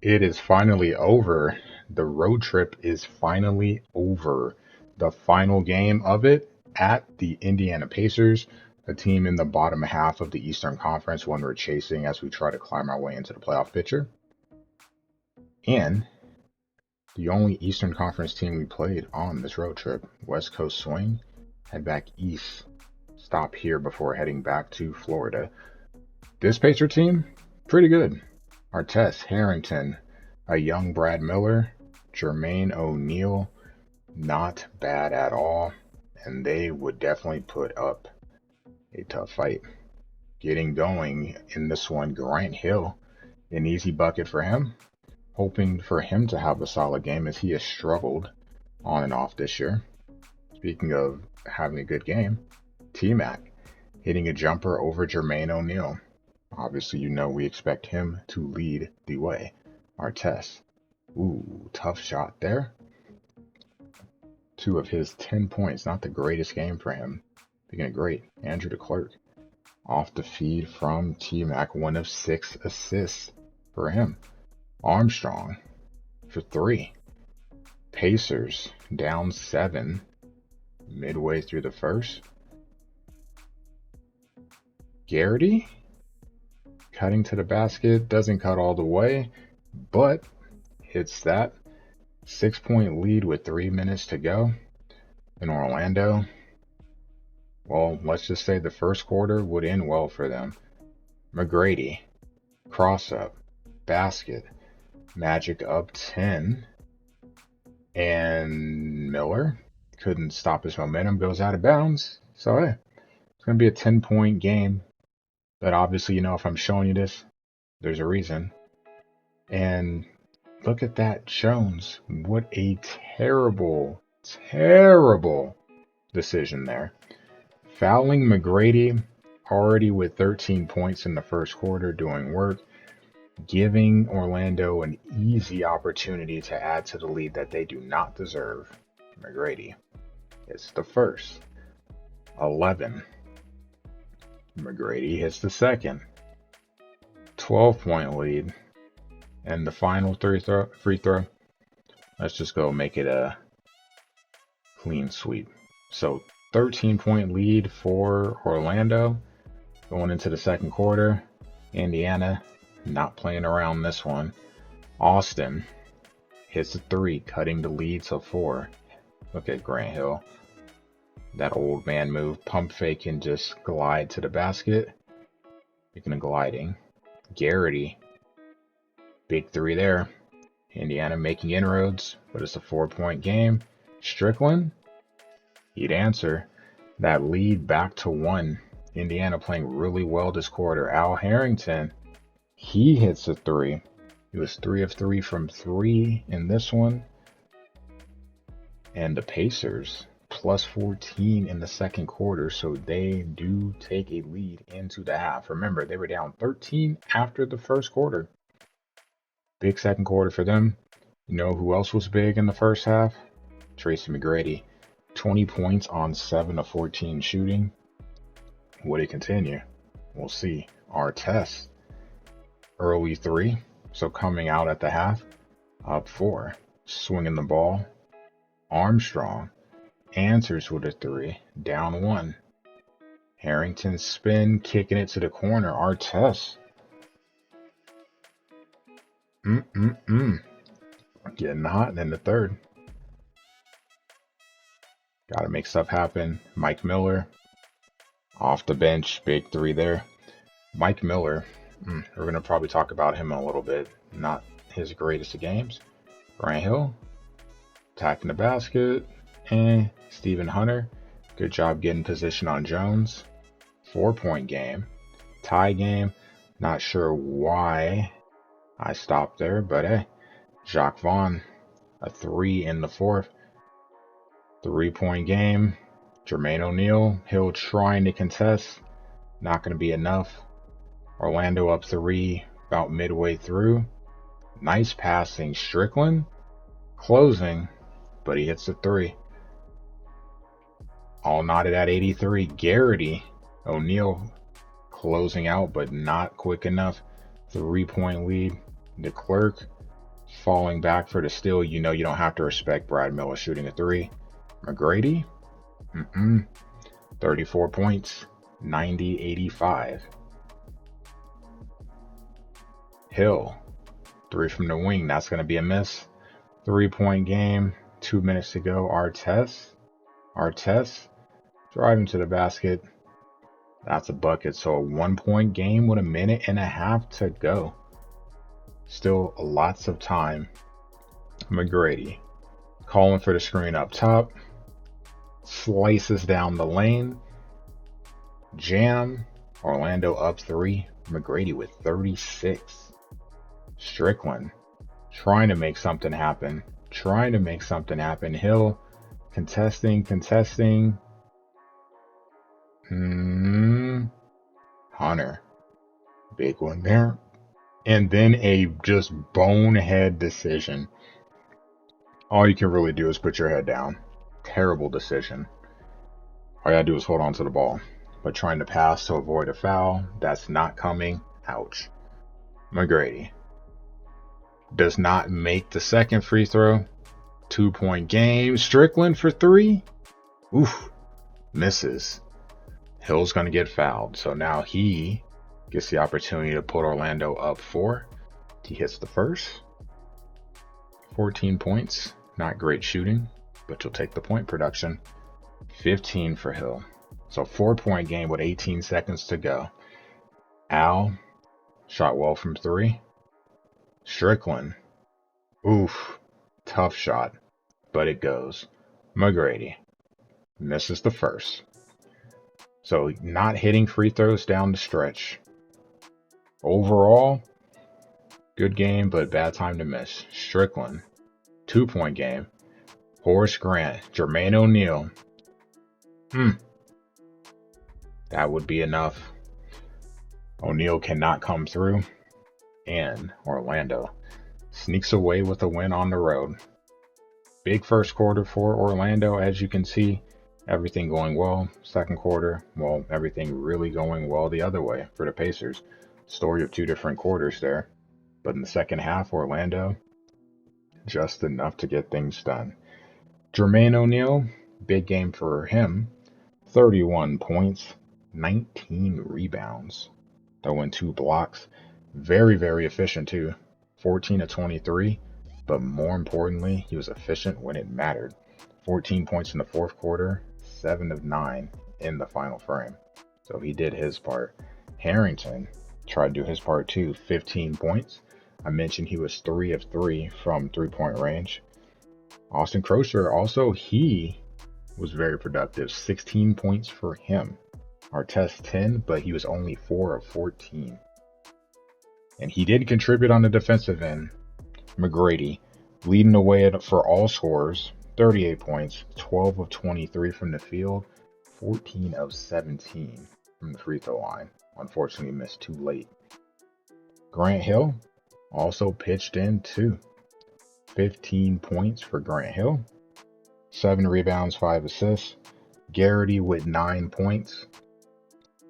It is finally over. The road trip is finally over. The final game of it at the Indiana Pacers, a team in the bottom half of the Eastern Conference, one we're chasing as we try to climb our way into the playoff picture. And the only Eastern Conference team we played on this road trip, West Coast swing, head back east, stop here before heading back to Florida. This Pacer team, pretty good. Artest, Harrington, a young Brad Miller, Jermaine O'Neal, not bad at all, and they would definitely put up a tough fight. Getting going in this one, Grant Hill, an easy bucket for him. Hoping for him to have a solid game as he has struggled on and off this year. Speaking of having a good game, T-Mac hitting a jumper over Jermaine O'Neal. Obviously, you know we expect him to lead the way. Artest. Ooh, tough shot there. 2 of his 10 points. Not the greatest game for him. Being great. Andrew DeClerc. Off the feed from T-Mac. 1 of 6 assists for him. Armstrong for 3. Pacers down 7 midway through the first. Garrity cutting to the basket, doesn't cut all the way, but hits that. 6-point lead with 3 minutes to go in Orlando. Well, let's just say the first quarter would end well for them. McGrady, cross up, basket, Magic up 10, and Miller couldn't stop his momentum, goes out of bounds. So, hey, it's going to be a 10-point game. But obviously, you know, if I'm showing you this, there's a reason. And look at that, Jones. What a terrible, terrible decision there. Fouling McGrady, already with 13 points in the first quarter, doing work. Giving Orlando an easy opportunity to add to the lead that they do not deserve. McGrady. It's the first. 11. McGrady hits the second. 12-point lead. And the final free throw. Let's just go make it a clean sweep. So 13-point lead for Orlando. Going into the second quarter. Indiana not playing around this one. Austin hits a 3, cutting the lead to 4. Look at Grant Hill. That old man move. Pump fake and just glide to the basket. Speaking of gliding. Garrity. Big 3 there. Indiana making inroads, but it's a 4-point game. Strickland. He'd answer. That lead back to 1. Indiana playing really well this quarter. Al Harrington. He hits a 3. He was 3 of 3 from 3 in this one. And the Pacers plus 14 in the second quarter, so they do take a lead into the half. Remember, they were down 13 after the first quarter. Big second quarter for them. You know who else was big in the first half? Tracy McGrady. 20 points on 7 of 14 shooting. Would it continue? We'll see. Artest. Early 3, so coming out at the half, up 4, swinging the ball. Armstrong answers with a 3, down 1. Harrington spin, kicking it to the corner. Artest. Getting hot in the third. Got to make stuff happen. Mike Miller off the bench, big 3 there. Mike Miller. We're going to probably talk about him in a little bit. Not his greatest of games. Grant Hill. Attacking the basket. And Stephen Hunter. Good job getting position on Jones. 4-point game. Tie game. Not sure why I stopped there, but hey. Jacques Vaughn. A 3 in the fourth. 3-point game. Jermaine O'Neal. Hill trying to contest. Not going to be enough. Orlando up 3 about midway through. Nice passing. Strickland closing, but he hits the 3. All knotted at 83. Garrity. O'Neal closing out, but not quick enough. 3-point lead. DeClerc Falling back for the steal, you know you don't have to respect Brad Miller shooting a three. McGrady, 34 points, 90-85. Hill, three from the wing, that's going to be a miss. 3-point game, 2 minutes to go. Artest, driving to the basket. That's a bucket. So a 1-point game with a minute and a half to go. Still lots of time. McGrady calling for the screen up top. Slices down the lane. Jam. Orlando up 3. McGrady with 36. Strickland trying to make something happen. Hill contesting. Hunter. Big one there. And then a just bonehead decision. All you can really do is put your head down. Terrible decision. All you gotta do is hold on to the ball. But trying to pass to avoid a foul, that's not coming. Ouch. McGrady does not make the second free throw. 2-point game. Strickland for 3. Oof. Misses. Hill's going to get fouled. So now he gets the opportunity to put Orlando up 4. He hits the first. 14 points. Not great shooting, but you'll take the point production. 15 for Hill. So 4-point game with 18 seconds to go. Al shot well from 3. Strickland. Oof. Tough shot, but it goes. McGrady misses the first. So not hitting free throws down the stretch. Overall, good game, but bad time to miss. Strickland, 2-point game. Horace Grant, Jermaine O'Neal. That would be enough. O'Neal cannot come through. And Orlando sneaks away with a win on the road. Big first quarter for Orlando, as you can see. Everything going well. Second quarter, well, everything really going well the other way for the Pacers. Story of 2 different quarters there. But in the second half, Orlando, just enough to get things done. Jermaine O'Neal, big game for him. 31 points, 19 rebounds. Throwing 2 blocks. Very, very efficient too. 14 of 23. But more importantly, he was efficient when it mattered. 14 points in the fourth quarter, 7 of 9 in the final frame. So he did his part. Harrington tried to do his part too. 15 points. I mentioned he was 3 of 3 from 3-point range. Austin Crozier also, he was very productive. 16 points for him. Artest 10, but he was only 4 of 14. And he did contribute on the defensive end. McGrady leading the way for all scorers. 38 points, 12 of 23 from the field, 14 of 17 from the free throw line. Unfortunately missed too late. Grant Hill also pitched in too. 15 points for Grant Hill. 7 rebounds, 5 assists. Garrity with 9 points.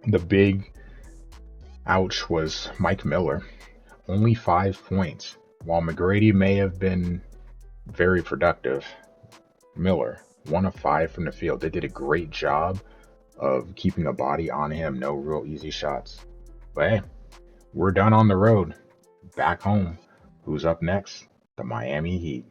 The big ouch was Mike Miller. Only 5 points. While McGrady may have been very productive, Miller, 1 of 5 from the field. They did a great job of keeping a body on him. No real easy shots. But hey, we're done on the road. Back home. Who's up next? The Miami Heat.